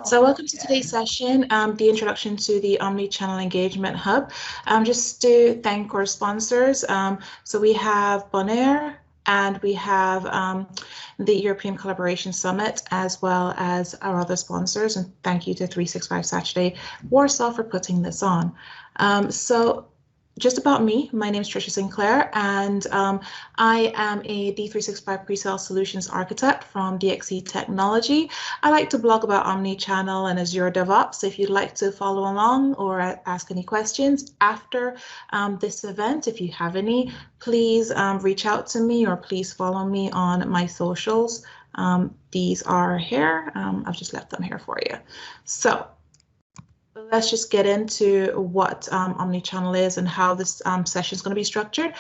So welcome to today's session, the introduction to the Omni Channel Engagement Hub. Just to thank our sponsors. So we have Bonaire and we have the European Collaboration Summit, as well as our other sponsors. And thank you to 365 Saturday Warsaw for putting this on. So just about me, my name is Tricia Sinclair, and I am a D365 Presale Solutions Architect from DXC Technology. I like to blog about Omni Channel and Azure DevOps. If you'd like to follow along or ask any questions after this event, if you have any, please reach out to me or please follow me on my socials. These are here. I've just left them here for you. So let's just get into what Omni Channel is and how this session is going to be structured.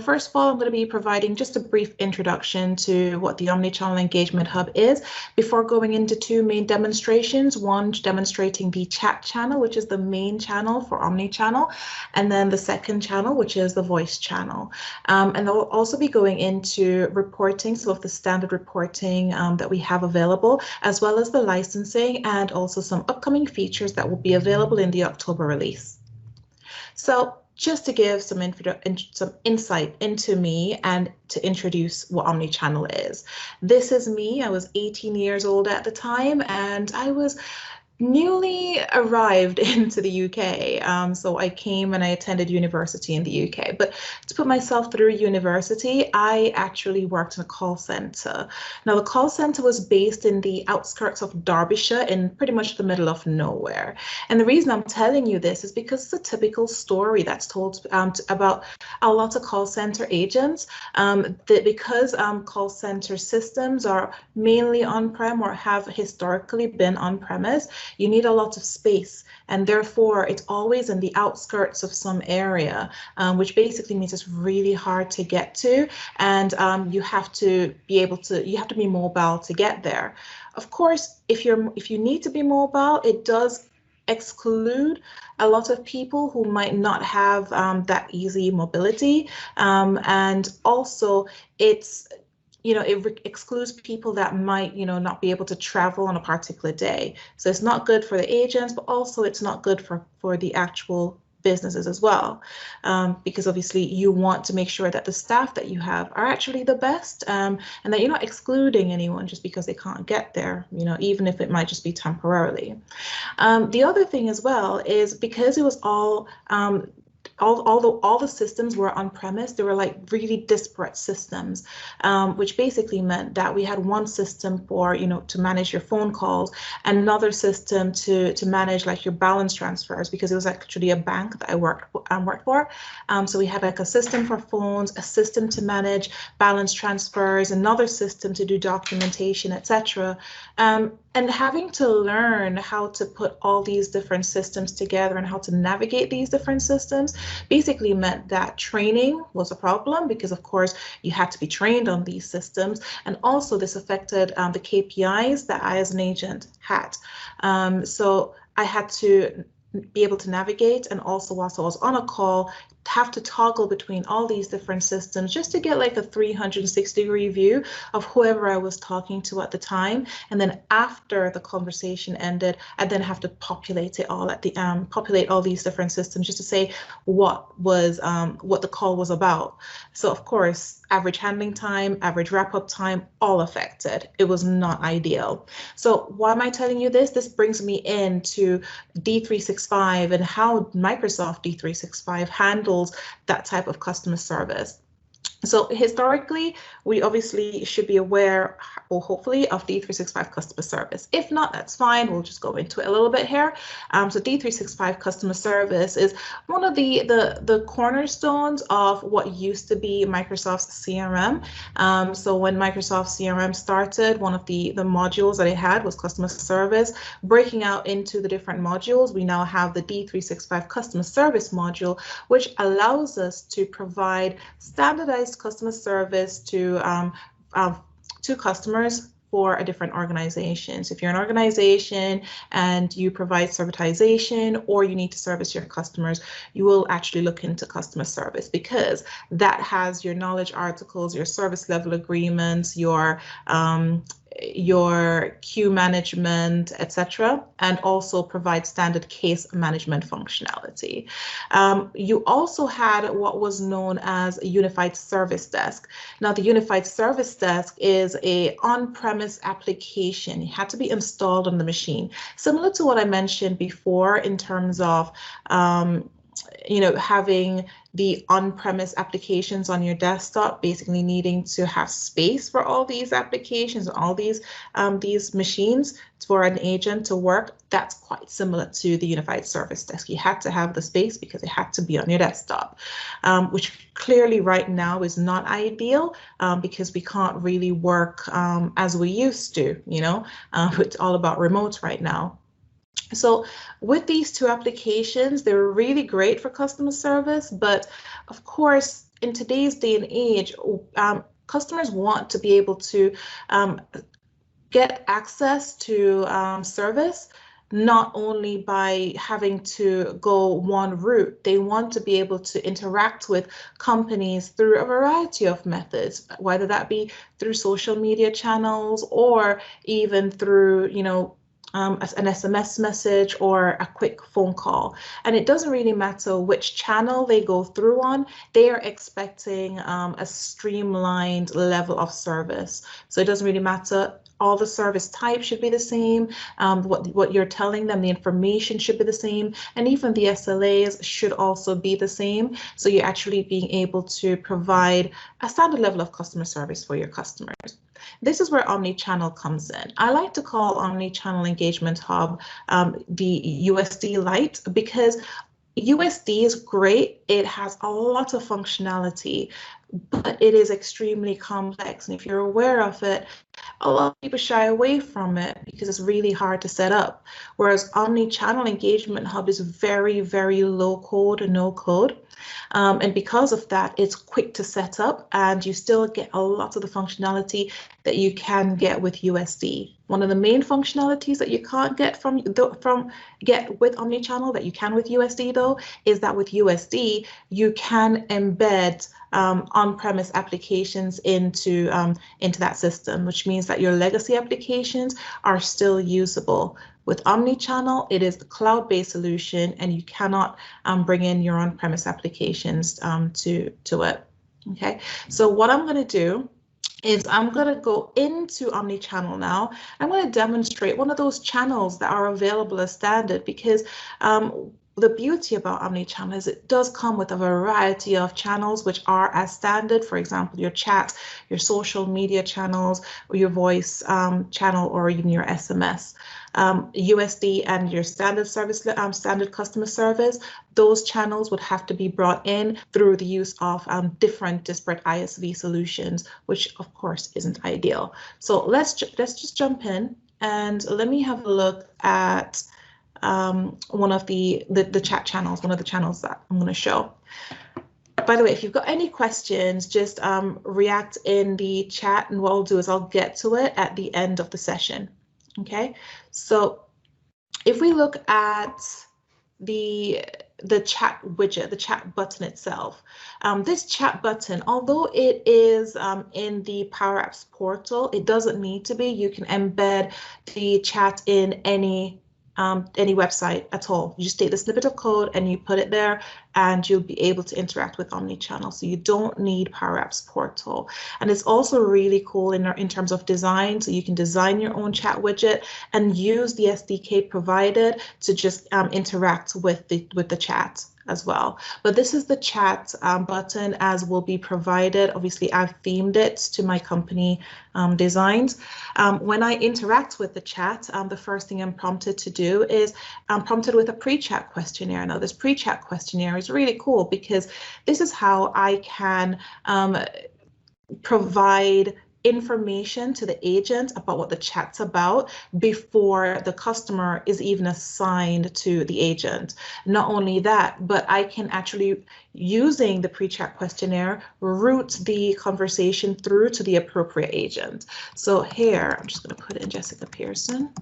First of all, I'm going to be providing just a brief introduction to what the Omni Channel Engagement Hub is before going into two main demonstrations, one demonstrating the chat channel, which is the main channel for Omni Channel, and then the second channel, which is the voice channel. And I'll also be going into reporting, some of the standard reporting that we have available, as well as the licensing and also some upcoming features that will be available in the October release. So just to give some insight into me and to introduce what Omni Channel is. This is me. I was 18 years old at the time, and I was newly arrived into the UK. So I came and I attended university in the UK. But to put myself through university, I actually worked in a call center. Now, the call center was based in the outskirts of Derbyshire, in pretty much the middle of nowhere. And the reason I'm telling you this is because it's a typical story that's told about a lot of call center agents. Because call center systems are mainly on-prem or have historically been on-premise, you need a lot of space, and therefore it's always in the outskirts of some area, which basically means it's really hard to get to, and you have to be mobile to get there. Of course, if you need to be mobile, it does exclude a lot of people who might not have that easy mobility, and also it excludes people that might, not be able to travel on a particular day. So it's not good for the agents, but also it's not good for the actual businesses as well, because obviously you want to make sure that the staff that you have are actually the best, and that you're not excluding anyone just because they can't get there, even if it might just be temporarily. The other thing as well is because it was all the systems were on premise, they were like really disparate systems, which basically meant that we had one system for, to manage your phone calls, and another system to manage like your balance transfers, because it was actually a bank that I worked for. So we had like a system for phones, a system to manage balance transfers, another system to do documentation, etc. And having to learn how to put all these different systems together and how to navigate these different systems basically meant that training was a problem, because of course you had to be trained on these systems, and also this affected the KPIs that I as an agent had. So I had to be able to navigate, and also whilst I was on a call, have to toggle between all these different systems just to get like a 360-degree view of whoever I was talking to at the time. And then after the conversation ended, I then have to populate it all populate all these different systems just to say what the call was about. So of course, average handling time, average wrap-up time, all affected. It was not ideal. So why am I telling you this? This brings me into D365 and how Microsoft D365 handles that type of customer service. So historically, we obviously should be aware, or hopefully, of D365 customer service. If not, that's fine. We'll just go into it a little bit here. So D365 customer service is one of the cornerstones of what used to be Microsoft's CRM. So when Microsoft CRM started, one of the modules that it had was customer service. Breaking out into the different modules, we now have the D365 customer service module, which allows us to provide standardized customer service to customers for a different organization. So if you're an organization and you provide servitization, or you need to service your customers, you will actually look into customer service, because that has your knowledge articles, your service level agreements, your your queue management, etc., and also provide standard case management functionality. You also had what was known as a unified service desk. Now, the unified service desk is a on-premise application. It had to be installed on the machine, similar to what I mentioned before in terms of having the on-premise applications on your desktop, basically needing to have space for all these applications, all these machines for an agent to work. That's quite similar to the unified service desk. You had to have the space because it had to be on your desktop, which clearly right now is not ideal because we can't really work as we used to, it's all about remote right now. So with these two applications, they're really great for customer service, but of course, in today's day and age, customers want to be able to get access to service, not only by having to go one route. They want to be able to interact with companies through a variety of methods, whether that be through social media channels or even through, an SMS message or a quick phone call. And it doesn't really matter which channel they go through on, they are expecting a streamlined level of service. So it doesn't really matter. All the service types should be the same. What you're telling them, the information should be the same. And even the SLAs should also be the same. So you're actually being able to provide a standard level of customer service for your customers. This is where Omni Channel comes in. I like to call Omni Channel Engagement Hub the USD Lite because USD is great. It has a lot of functionality, but it is extremely complex. And if you're aware of it, a lot of people shy away from it because it's really hard to set up. Whereas Omni Channel Engagement Hub is very, very low code, no code. And because of that, it's quick to set up and you still get a lot of the functionality that you can get with USD. One of the main functionalities that you can't get with Omnichannel that you can with USD though, is that with USD, you can embed on-premise applications into that system, which means that your legacy applications are still usable. With Omnichannel, it is a cloud-based solution, and you cannot bring in your on-premise applications to it. Okay, so what I'm going to do is I'm going to go into Omnichannel now. I'm going to demonstrate one of those channels that are available as standard because the beauty about Omnichannel is it does come with a variety of channels which are as standard. For example, your chat, your social media channels, or your voice channel, or even your SMS. USD and your standard service, standard customer service, those channels would have to be brought in through the use of different disparate ISV solutions, which of course isn't ideal. So let's just jump in and let me have a look at one of the chat channels, one of the channels that I'm going to show. By the way, if you've got any questions, just react in the chat, and what I'll do is I'll get to it at the end of the session. Okay, so if we look at the chat widget, the chat button itself, this chat button, although it is in the Power Apps portal, it doesn't need to be. You can embed the chat in any website at all. You just take the snippet of code and you put it there, and you'll be able to interact with Omnichannel. So you don't need Power Apps portal. And it's also really cool in terms of design. So you can design your own chat widget and use the SDK provided to just interact with the chat as well. But this is the chat button as will be provided. Obviously, I've themed it to my company designs. When I interact with the chat, the first thing I'm prompted to do is I'm prompted with a pre-chat questionnaire. Now, this pre-chat questionnaire is really cool because this is how I can provide information to the agent about what the chat's about before the customer is even assigned to the agent. Not only that, but I can actually, using the pre-chat questionnaire, route the conversation through to the appropriate agent. So here, I'm just going to put in Jessica Pearson.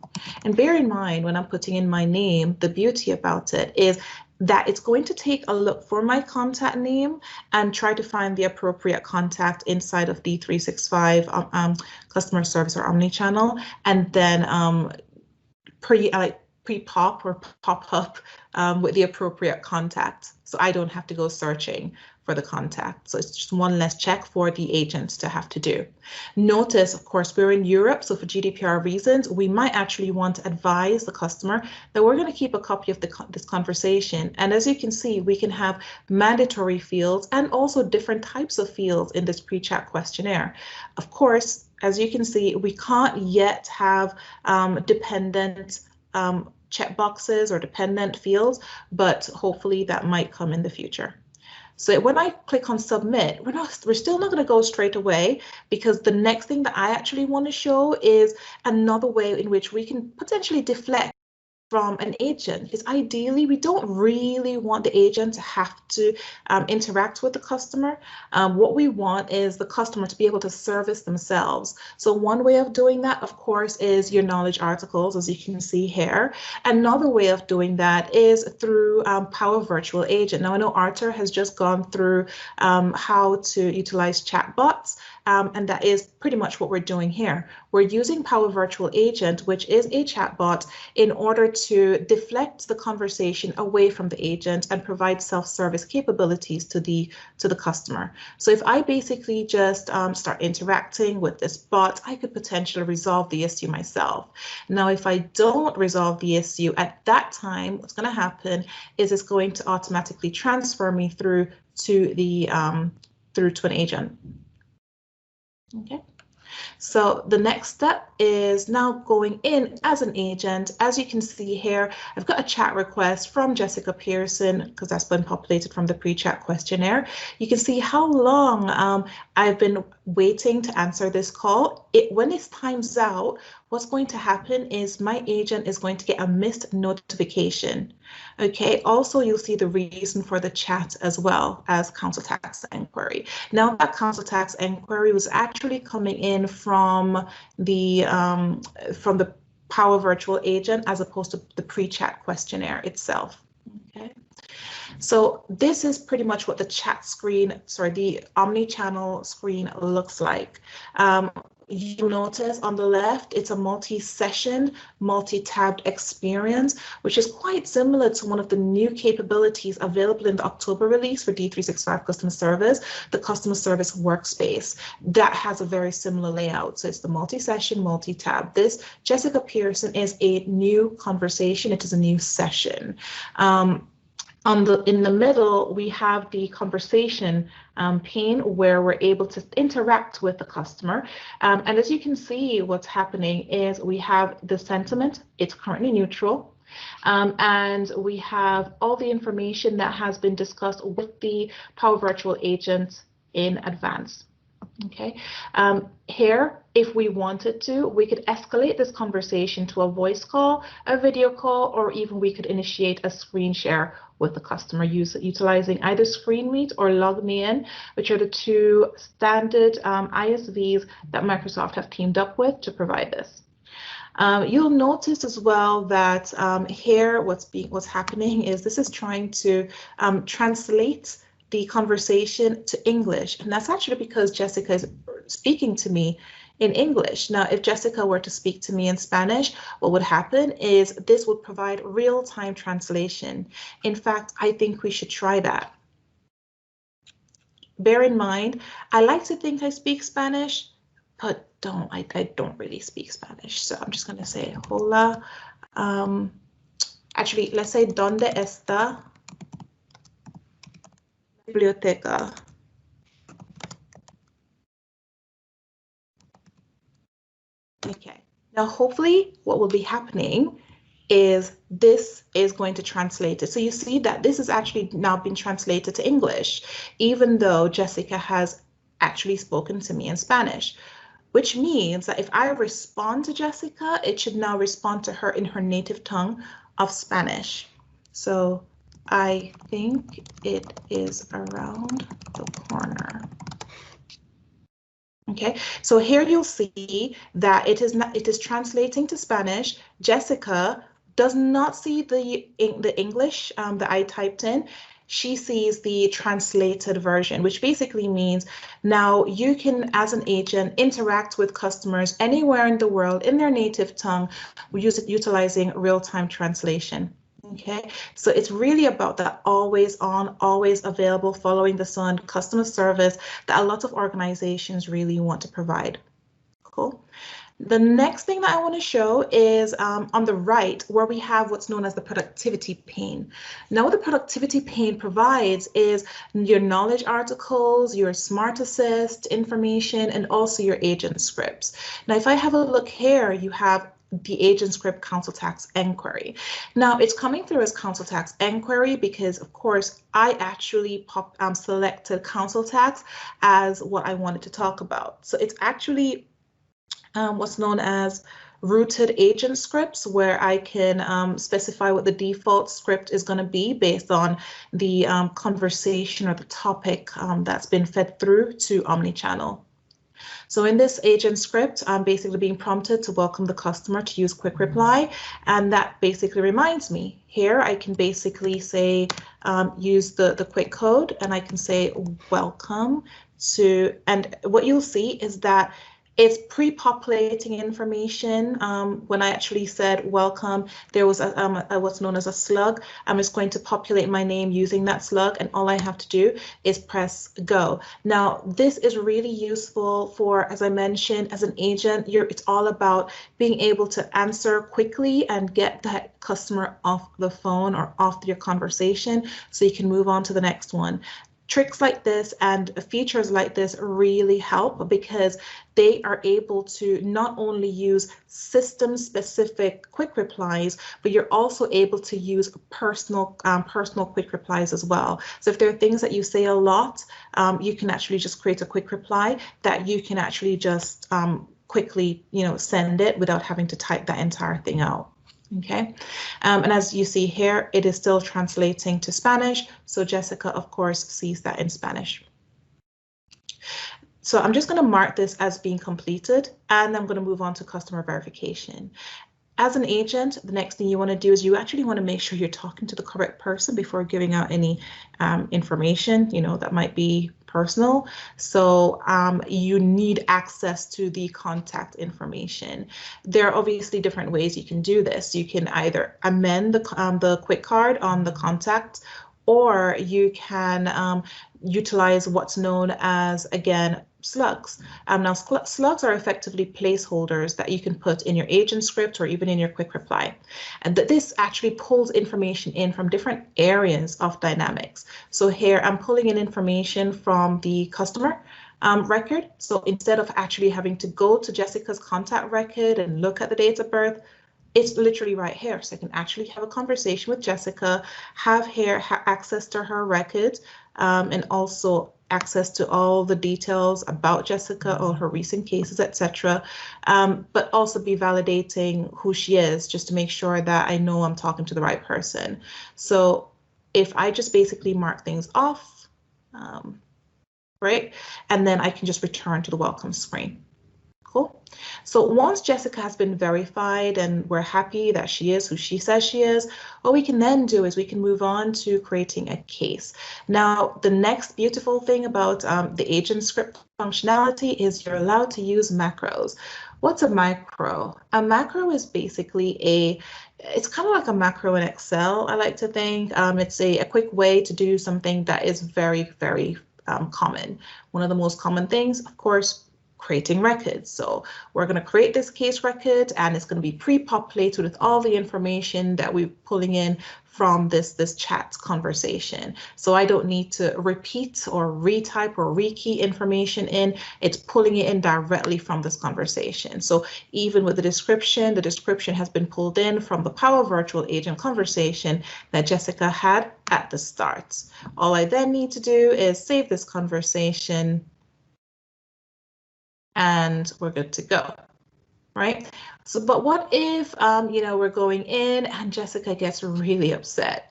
And bear in mind, when I'm putting in my name, the beauty about it is that it's going to take a look for my contact name and try to find the appropriate contact inside of D365 customer service or Omni Channel, and then pre-pop or pop up with the appropriate contact. So I don't have to go searching for the contact. So it's just one less check for the agents to have to do. Notice, of course, we're in Europe, so for GDPR reasons, we might actually want to advise the customer that we're going to keep a copy of this conversation. And as you can see, we can have mandatory fields and also different types of fields in this pre-chat questionnaire. Of course, as you can see, we can't yet have dependent checkboxes or dependent fields, but hopefully that might come in the future. So when I click on submit, we're still not going to go straight away, because the next thing that I actually want to show is another way in which we can potentially deflect from an agent, because ideally we don't really want the agent to have to interact with the customer. What we want is the customer to be able to service themselves. So one way of doing that, of course, is your knowledge articles, as you can see here. Another way of doing that is through Power Virtual Agent. Now I know Arthur has just gone through how to utilize chatbots. And that is pretty much what we're doing here. We're using Power Virtual Agent, which is a chatbot, in order to deflect the conversation away from the agent and provide self-service capabilities to the customer. So if I basically just start interacting with this bot, I could potentially resolve the issue myself. Now, if I don't resolve the issue at that time, what's going to happen is it's going to automatically transfer me through to an agent. Okay, so the next step is now going in as an agent. As you can see here, I've got a chat request from Jessica Pearson, because that's been populated from the pre-chat questionnaire. You can see how long I've been waiting to answer this call. When it times out, what's going to happen is my agent is going to get a missed notification. Okay, also you'll see the reason for the chat as well as council tax inquiry. Now that council tax inquiry was actually coming in from the Power Virtual Agent as opposed to the pre-chat questionnaire itself. Okay. So this is pretty much what the chat screen, the Omni Channel screen looks like. You notice on the left, it's a multi-session, multi-tabbed experience, which is quite similar to one of the new capabilities available in the October release for D365 Customer Service, the Customer Service Workspace. That has a very similar layout. So it's the multi-session, multi-tab. This, Jessica Pearson, is a new conversation. It is a new session. In the middle, we have the conversation pane, where we're able to interact with the customer. And as you can see, what's happening is we have the sentiment. It's currently neutral. And we have all the information that has been discussed with the Power Virtual Agent in advance. Okay, here, if we wanted to, we could escalate this conversation to a voice call, a video call, or even we could initiate a screen share with the customer utilizing either ScreenMeet or LogMeIn, which are the two standard ISVs that Microsoft have teamed up with to provide this. You'll notice as well that here what's happening is this is trying to translate the conversation to English, and that's actually because Jessica is speaking to me in English. Now, if Jessica were to speak to me in Spanish, what would happen is this would provide real-time translation. In fact, I think we should try that. Bear in mind, I like to think I speak Spanish, but I don't really speak Spanish. So I'm just going to say hola. Actually, let's say ¿Dónde está biblioteca? Okay, now hopefully what will be happening is this is going to translate it. So you see that this is actually now been translated to English, even though Jessica has actually spoken to me in Spanish, which means that if I respond to Jessica, it should now respond to her in her native tongue of Spanish. So I think it is around the corner. Okay, so here you'll see that it is translating to Spanish. Jessica does not see the English that I typed in. She sees the translated version, which basically means now you can, as an agent, interact with customers anywhere in the world in their native tongue, utilizing real-time translation. Okay, so it's really about that always on, always available, following the sun customer service that a lot of organizations really want to provide. Cool. The next thing that I want to show is on the right, where we have what's known as the productivity pane. Now, what the productivity pane provides is your knowledge articles, your smart assist information, and also your agent scripts. Now, if I have a look here, you have the agent script council tax enquiry. Now, it's coming through as council tax enquiry because, of course, I actually selected council tax as what I wanted to talk about. So it's actually what's known as rooted agent scripts, where I can specify what the default script is going to be based on the conversation or the topic that's been fed through to Omni Channel. So in this agent script, I'm basically being prompted to welcome the customer to use quick reply. And that basically reminds me here, I can basically say, use the quick code, and I can say welcome to, and what you'll see is that it's pre-populating information. When I actually said welcome, there was a what's known as a slug. I'm just going to populate my name using that slug, and all I have to do is press go. Now, this is really useful for, as I mentioned, as an agent, it's all about being able to answer quickly and get that customer off the phone or off your conversation so you can move on to the next one. Tricks like this and features like this really help because they are able to not only use system-specific quick replies, but you're also able to use personal quick replies as well. So if there are things that you say a lot, you can actually just create a quick reply that you can actually just quickly, send it without having to type that entire thing out. Okay, and as you see here, it is still translating to Spanish. So Jessica, of course, sees that in Spanish. So I'm just going to mark this as being completed, and I'm going to move on to customer verification. As an agent, the next thing you want to do is you actually want to make sure you're talking to the correct person before giving out any information, that might be personal. So you need access to the contact information. There are obviously different ways you can do this. You can either amend the quick card on the contact, or you can utilize what's known as, again, slugs. Now, slugs are effectively placeholders that you can put in your agent script or even in your quick reply. And this actually pulls information in from different areas of Dynamics. So here I'm pulling in information from the customer record. So instead of actually having to go to Jessica's contact record and look at the date of birth, it's literally right here. So I can actually have a conversation with Jessica, have access to her record, and also access to all the details about Jessica, all her recent cases, etc. But also be validating who she is, just to make sure that I know I'm talking to the right person. So if I just basically mark things off, right, and then I can just return to the welcome screen. Cool. So once Jessica has been verified and we're happy that she is who she says she is, what we can then do is we can move on to creating a case. Now, the next beautiful thing about the agent script functionality is you're allowed to use macros. What's a macro? A macro is basically it's kind of like a macro in Excel, I like to think. It's a quick way to do something that is very, very common. One of the most common things, of course, creating records. So we're going to create this case record, and it's going to be pre-populated with all the information that we're pulling in from this chat conversation. So I don't need to repeat or retype or rekey information in. It's pulling it in directly from this conversation. So even with the description has been pulled in from the Power Virtual Agent conversation that Jessica had at the start. All I then need to do is save this conversation, and we're good to go, right? So, but what if, we're going in and Jessica gets really upset,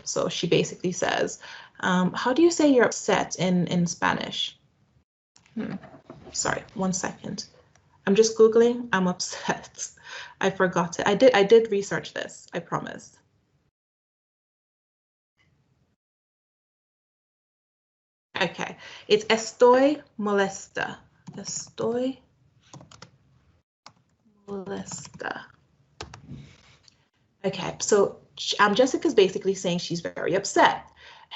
So she basically says, how do you say you're upset in Spanish? Sorry, 1 second. I'm just Googling, I'm upset. I forgot it. I did research this, I promise. Okay, it's estoy molesta. Estoy molesta. Okay, so Jessica's basically saying she's very upset.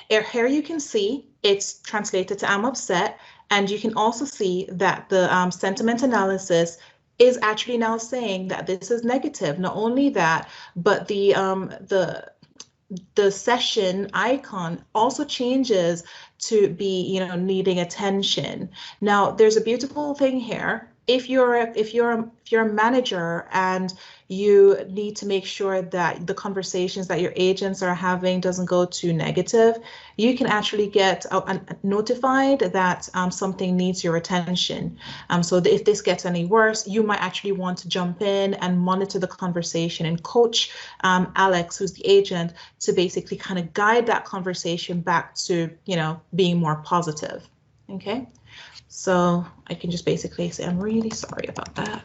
Here you can see it's translated to I'm upset, and you can also see that the sentiment analysis is actually now saying that this is negative. Not only that, but the session icon also changes to be, you know, needing attention. Now, there's a beautiful thing here. If you're a manager and you need to make sure that the conversations that your agents are having doesn't go too negative, you can actually get notified that something needs your attention. So if this gets any worse, you might actually want to jump in and monitor the conversation and coach Alex, who's the agent, to basically kind of guide that conversation back to, you know, being more positive. Okay. So I can just basically say, I'm really sorry about that.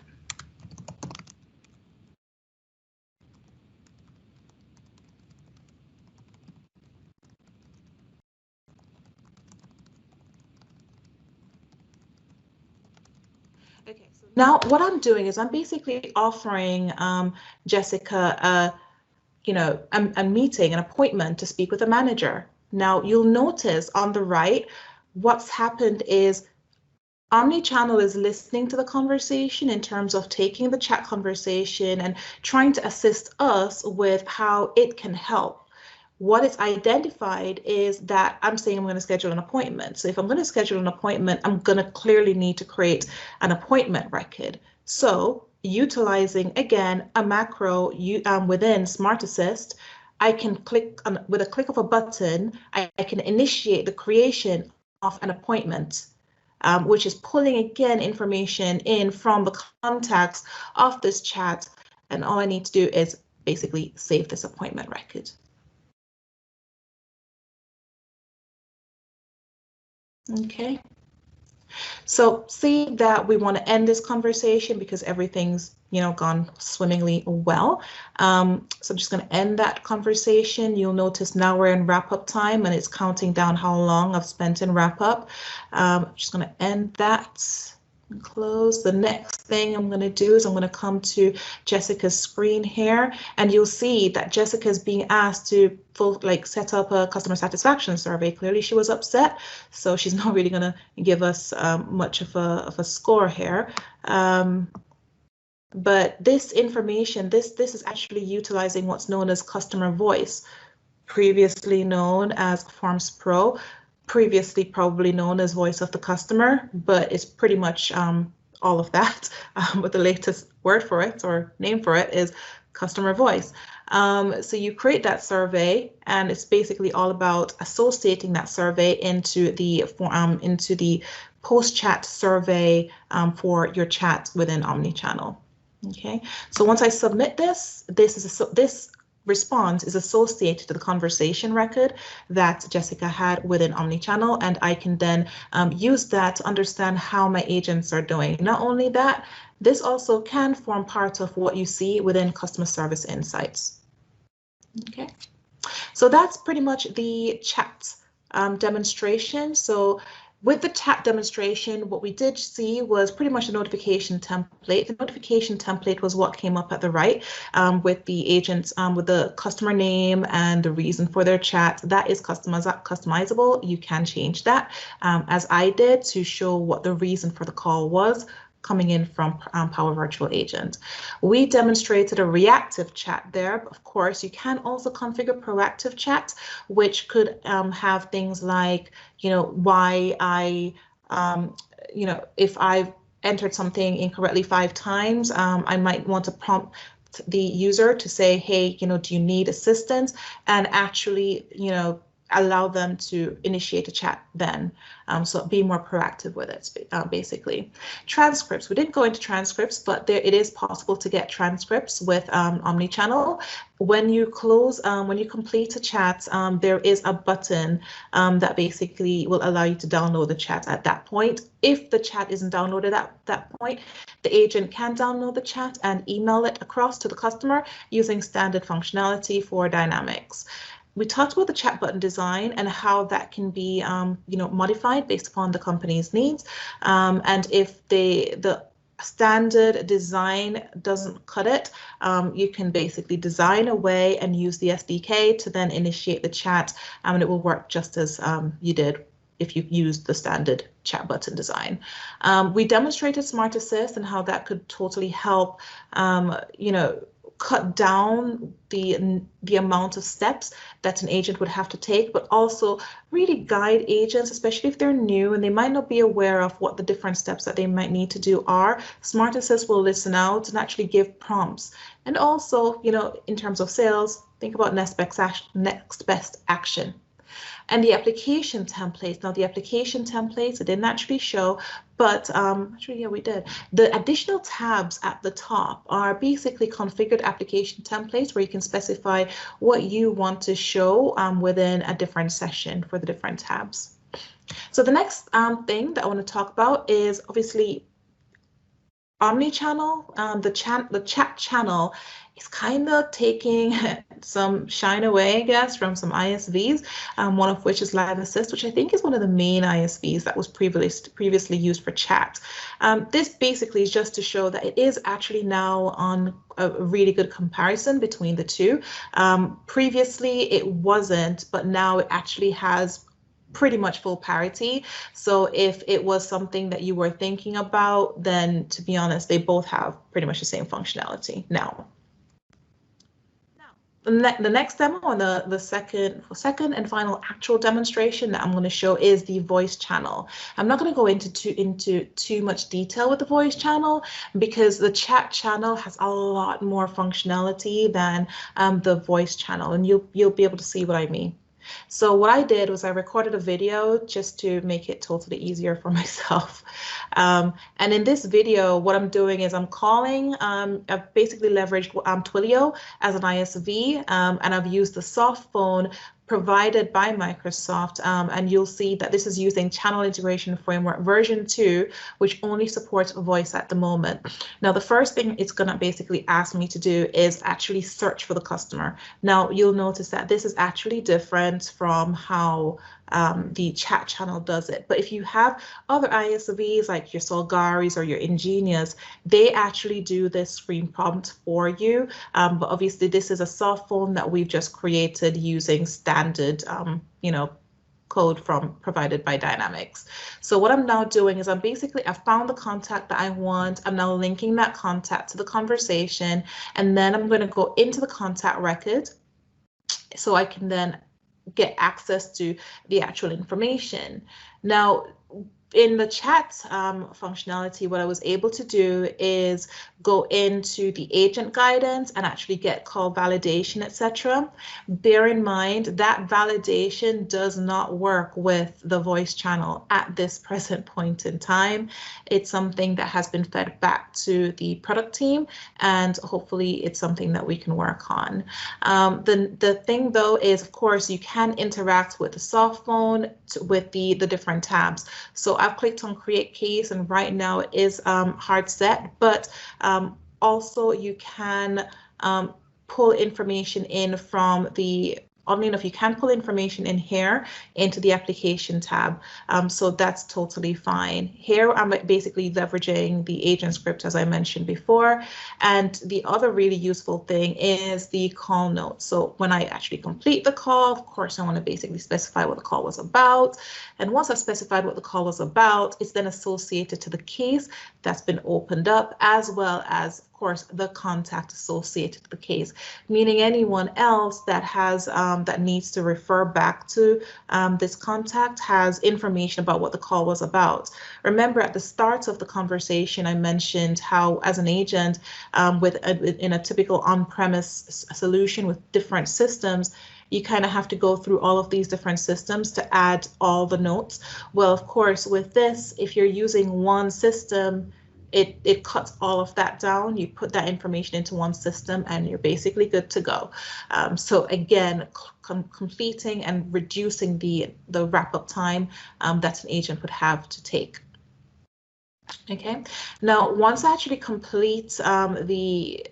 Okay, so now what I'm doing is I'm basically offering Jessica a meeting, an appointment to speak with a manager. Now you'll notice on the right, what's happened is Omni Channel is listening to the conversation in terms of taking the chat conversation and trying to assist us with how it can help. What it's identified is that I'm saying I'm going to schedule an appointment. So if I'm going to schedule an appointment, I'm going to clearly need to create an appointment record. So utilizing, again, a macro within Smart Assist, I can click on, with a click of a button, I can initiate the creation of an appointment. Which is pulling, again, information in from the contacts of this chat. And all I need to do is basically save this appointment record. Okay. So see that we want to end this conversation because everything's, you know, gone swimmingly well. So I'm just going to end that conversation. You'll notice now we're in wrap up time and it's counting down how long I've spent in wrap up. I'm just going to end that and close. The next thing I'm going to do is I'm going to come to Jessica's screen here, and you'll see that Jessica is being asked to set up a customer satisfaction survey. Clearly she was upset, so she's not really going to give us much of a score here. But this information, this is actually utilizing what's known as customer voice, previously known as Forms Pro, previously probably known as Voice of the Customer, but it's pretty much all of that. But the latest word for it or name for it is customer voice. So you create that survey, and it's basically all about associating that survey into the post-chat survey for your chat within Omni Channel. Okay, so once I submit this response is associated to the conversation record that Jessica had within Omni Channel, and I can then use that to understand how my agents are doing. Not only that, this also can form part of what you see within Customer Service Insights. Okay, so that's pretty much the chat demonstration. So with the chat demonstration, what we did see was pretty much a notification template. The notification template was what came up at the right with the agents, with the customer name and the reason for their chat. That is customizable. You can change that, as I did, to show what the reason for the call was coming in from Power Virtual Agent. We demonstrated a reactive chat there, but of course you can also configure proactive chat, which could have things like, you know, why I, you know, if I've entered something incorrectly 5 times, I might want to prompt the user to say, hey, you know, do you need assistance? And actually, you know, allow them to initiate a chat then. So be more proactive with it, basically. Transcripts. We didn't go into transcripts, but it is possible to get transcripts with Omni Channel. When you when you complete a chat, there is a button that basically will allow you to download the chat at that point. If the chat isn't downloaded at that point, the agent can download the chat and email it across to the customer using standard functionality for Dynamics. We talked about the chat button design and how that can be, modified based upon the company's needs. And if the standard design doesn't cut it, you can basically design a way and use the SDK to then initiate the chat, and it will work just as you did if you used the standard chat button design. We demonstrated Smart Assist and how that could totally help, cut down the amount of steps that an agent would have to take, but also really guide agents, especially if they're new and they might not be aware of what the different steps that they might need to do are. Smart Assist will listen out and actually give prompts. And also, in terms of sales, think about next best action. And the application templates. Now, the application templates, it didn't actually show, but actually, yeah, we did. The additional tabs at the top are basically configured application templates where you can specify what you want to show within a different session for the different tabs. So the next thing that I want to talk about is obviously Omni Channel. The chat channel is kind of taking some shine away, I guess, from some ISVs, one of which is Live Assist, which I think is one of the main ISVs that was previously used for chat. This basically is just to show that it is actually now on a really good comparison between the two. Previously, it wasn't, but now it actually has pretty much full parity. So if it was something that you were thinking about, then to be honest, they both have pretty much the same functionality now. The next demo, and the second and final actual demonstration that I'm going to show is the voice channel. I'm not going to go into too much detail with the voice channel because the chat channel has a lot more functionality than the voice channel, and you'll be able to see what I mean. So what I did was I recorded a video just to make it totally easier for myself. And in this video, what I'm doing is I'm calling, I've basically leveraged Twilio as an ISV, and I've used the soft phone provided by Microsoft, and you'll see that this is using Channel Integration Framework version 2, which only supports voice at the moment. Now, the first thing it's going to basically ask me to do is actually search for the customer. Now, you'll notice that this is actually different from how the chat channel does it. But if you have other ISVs like your Solgaris or your Ingenious, they actually do this screen prompt for you. But obviously, this is a soft phone that we've just created using standard, code provided by Dynamics. So what I'm now doing is I've found the contact that I want. I'm now linking that contact to the conversation, and then I'm going to go into the contact record so I can then get access to the actual information. Now, in the chat functionality, what I was able to do is go into the agent guidance and actually get call validation, etc. Bear in mind that validation does not work with the voice channel at this present point in time. It's something that has been fed back to the product team, and hopefully it's something that we can work on. The thing though is, of course, you can interact with the soft phone with the different tabs. So I've clicked on create case, and right now it is hard set, but also you can pull information in from the, oddly enough, you can pull information in here into the application tab. So that's totally fine. Here I'm basically leveraging the agent script, as I mentioned before. And the other really useful thing is the call notes. So when I actually complete the call, of course, I want to basically specify what the call was about. And once I've specified what the call was about, it's then associated to the case that's been opened up, as well as, of course, the contact associated with the case, meaning anyone else that has that needs to refer back to this contact has information about what the call was about. Remember, at the start of the conversation, I mentioned how, as an agent in a typical on-premise solution with different systems, you kind of have to go through all of these different systems to add all the notes. Well, of course, with this, if you're using one system, it cuts all of that down. You put that information into one system and you're basically good to go. So again, completing and reducing the wrap-up time that an agent would have to take. Okay, now once I actually complete the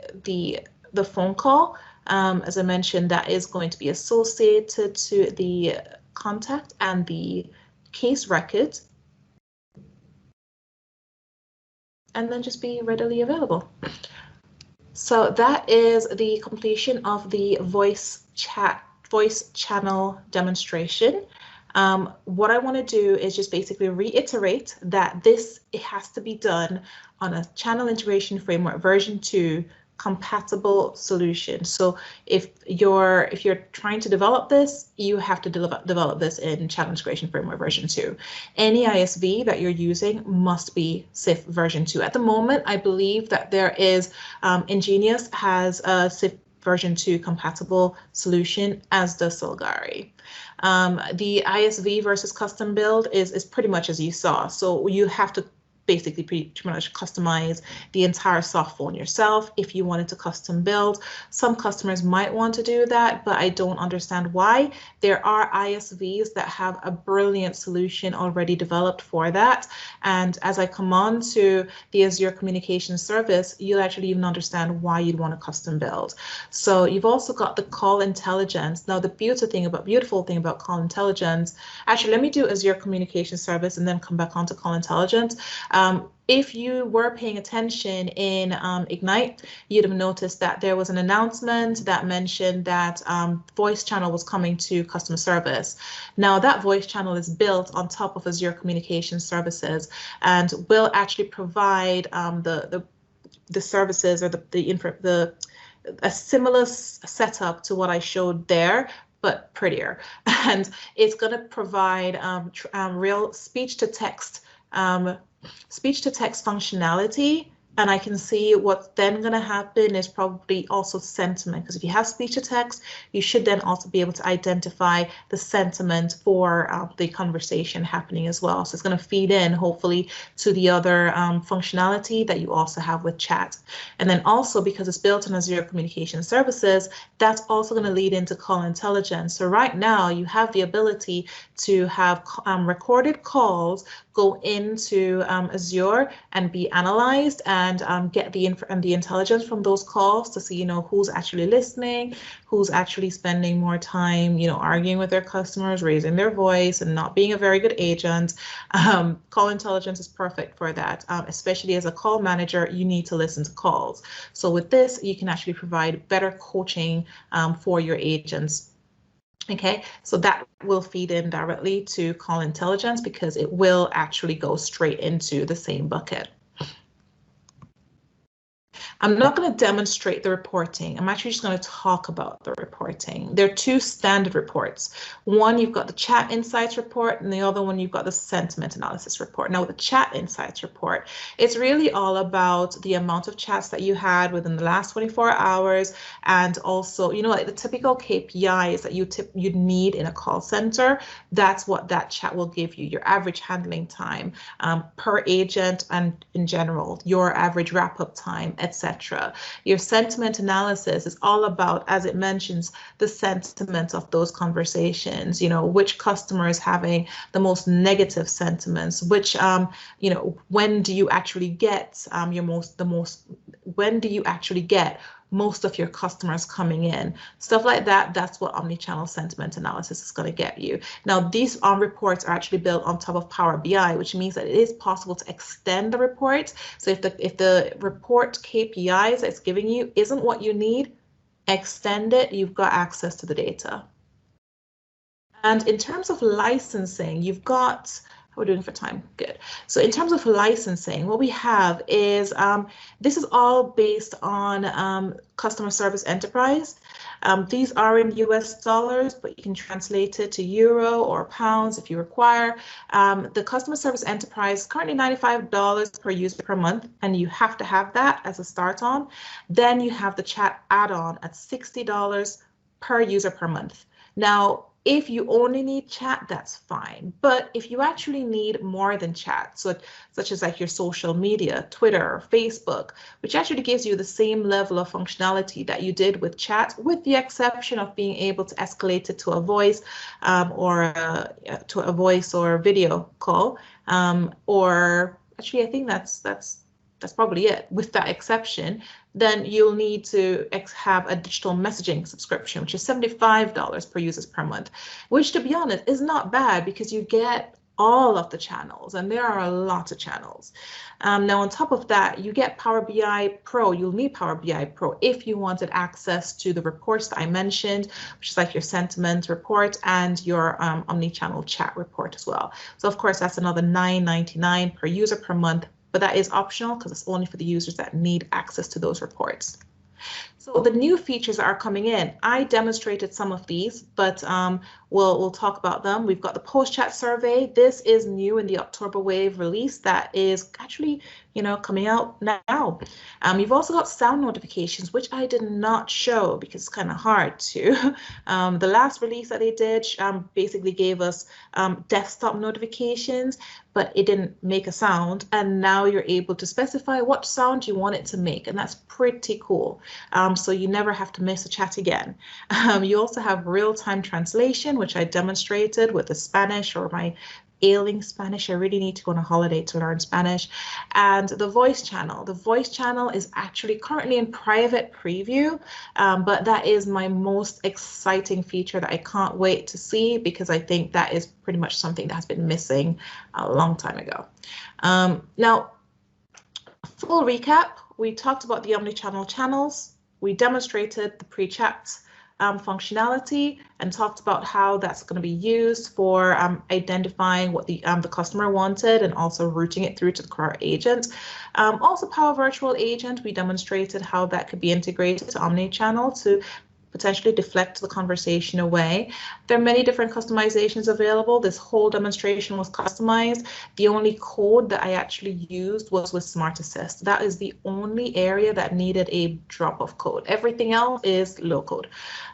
phone call, as I mentioned, that is going to be associated to the contact and the case record, and then just be readily available. So that is the completion of the voice channel demonstration. What I want to do is just basically reiterate that it has to be done on a channel integration framework version 2 compatible solution. So if you're trying to develop this, you have to develop this in Channel Integration Framework version 2. Any ISV that you're using must be CIF version 2. At the moment, I believe that there is Ingenious has a CIF version 2 compatible solution, as does Solgari. The ISV versus custom build is pretty much as you saw. So you have to basically pretty much customize the entire soft phone yourself if you wanted to custom build. Some customers might want to do that, but I don't understand why. There are ISVs that have a brilliant solution already developed for that. And as I come on to the Azure Communication Service, you'll actually even understand why you'd want to custom build. So you've also got the call intelligence. Now, the beautiful thing about call intelligence, actually, let me do Azure Communication Service and then come back on to call intelligence. If you were paying attention in Ignite, you'd have noticed that there was an announcement that mentioned that voice channel was coming to customer service. Now that voice channel is built on top of Azure Communication Services and will actually provide the services or a similar setup to what I showed there, but prettier. And it's going to provide real speech-to-text functionality, and I can see what's then going to happen is probably also sentiment, because if you have speech to text, you should then also be able to identify the sentiment for the conversation happening as well. So it's going to feed in hopefully to the other functionality that you also have with chat. And then also, because it's built on Azure Communication Services, that's also going to lead into call intelligence. So right now you have the ability to have recorded calls go into Azure and be analyzed and get the intelligence from those calls to see, who's actually listening, who's actually spending more time, arguing with their customers, raising their voice, and not being a very good agent. Call intelligence is perfect for that, especially as a call manager, you need to listen to calls. So with this, you can actually provide better coaching for your agents. Okay, so that will feed in directly to call intelligence because it will actually go straight into the same bucket. I'm not going to demonstrate the reporting. I'm actually just going to talk about the reporting. There are two standard reports. One, you've got the chat insights report, and the other one, you've got the sentiment analysis report. Now, the chat insights report, it's really all about the amount of chats that you had within the last 24 hours, and also, like the typical KPIs that you'd need in a call center. That's what that chat will give you, your average handling time per agent, and in general, your average wrap-up time, etc. Your sentiment analysis is all about, as it mentions, the sentiment of those conversations, which customer is having the most negative sentiments, which, when do you actually get when do you actually get most of your customers coming in, stuff like that. That's what omni-channel sentiment analysis is going to get you. Now, these reports are actually built on top of Power BI, which means that it is possible to extend the report. So if the report KPIs it's giving you isn't what you need, extend it. You've got access to the data. And in terms of licensing, you've got How are we doing for time? Good. So in terms of licensing, what we have is this is all based on customer service enterprise. These are in US dollars, but you can translate it to euro or pounds if you require. The customer service enterprise is currently $95 per user per month, and you have to have that as a start on. Then you have the chat add-on at $60 per user per month. Now, if you only need chat, that's fine. But if you actually need more than chat, so such as like your social media, Twitter, Facebook, which actually gives you the same level of functionality that you did with chat, with the exception of being able to escalate it to a voice or video call, or actually, I think that's probably it with that exception, then you'll need to have a digital messaging subscription, which is $75 per user per month, which to be honest is not bad because you get all of the channels, and there are a lot of channels. Now, on top of that, you get Power BI Pro. You'll need Power BI Pro if you wanted access to the reports that I mentioned, which is like your sentiment report and your Omni Channel chat report as well. So of course, that's another $9.99 per user per month, but that is optional because it's only for the users that need access to those reports. So the new features that are coming in, I demonstrated some of these, but we'll talk about them. We've got the post-chat survey. This is new in the October Wave release that is actually, coming out now. You've also got sound notifications, which I did not show because it's kind of hard to. The last release that they did basically gave us desktop notifications, but it didn't make a sound. And now you're able to specify what sound you want it to make, and that's pretty cool. So you never have to miss a chat again. You also have real-time translation, which I demonstrated with the Spanish or my ailing Spanish. I really need to go on a holiday to learn Spanish. And the voice channel. The voice channel is actually currently in private preview, but that is my most exciting feature that I can't wait to see because I think that is pretty much something that has been missing a long time ago. Now, full recap, we talked about the Omni Channel channels. We demonstrated the pre-chat functionality and talked about how that's going to be used for identifying what the customer wanted and also routing it through to the correct agent. Also, Power Virtual Agent, we demonstrated how that could be integrated to Omni Channel to potentially deflect the conversation away. There are many different customizations available. This whole demonstration was customized. The only code that I actually used was with Smart Assist. That is the only area that needed a drop of code. Everything else is low code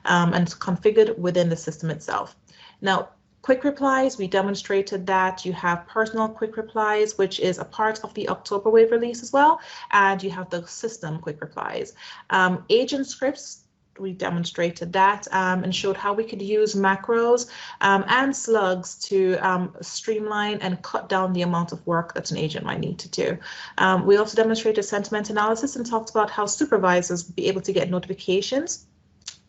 and configured within the system itself. Now, quick replies, we demonstrated that you have personal quick replies, which is a part of the October Wave release as well, and you have the system quick replies. Agent scripts, we demonstrated that and showed how we could use macros and slugs to streamline and cut down the amount of work that an agent might need to do. We also demonstrated sentiment analysis and talked about how supervisors would be able to get notifications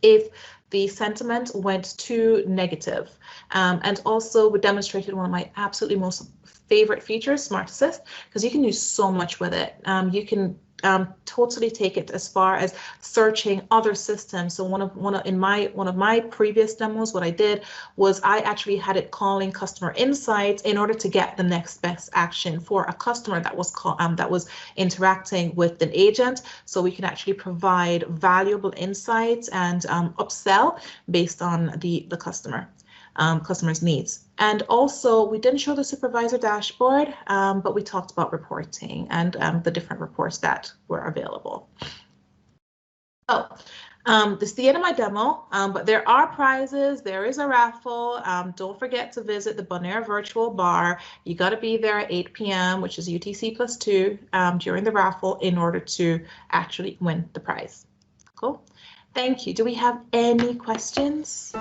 if the sentiment went too negative. And also we demonstrated one of my absolutely most favorite features, Smart Assist, because you can do so much with it. You can totally take it as far as searching other systems. So one of my previous demos, what I did was I actually had it calling customer insights in order to get the next best action for a customer that was interacting with an agent. So we can actually provide valuable insights and upsell based on the customer's needs. And also, we didn't show the supervisor dashboard, but we talked about reporting and the different reports that were available. Oh, this is the end of my demo, but there are prizes. There is a raffle. Don't forget to visit the Bonaire Virtual Bar. You got to be there at 8 p.m., which is UTC +2 during the raffle in order to actually win the prize. Cool. Thank you. Do we have any questions?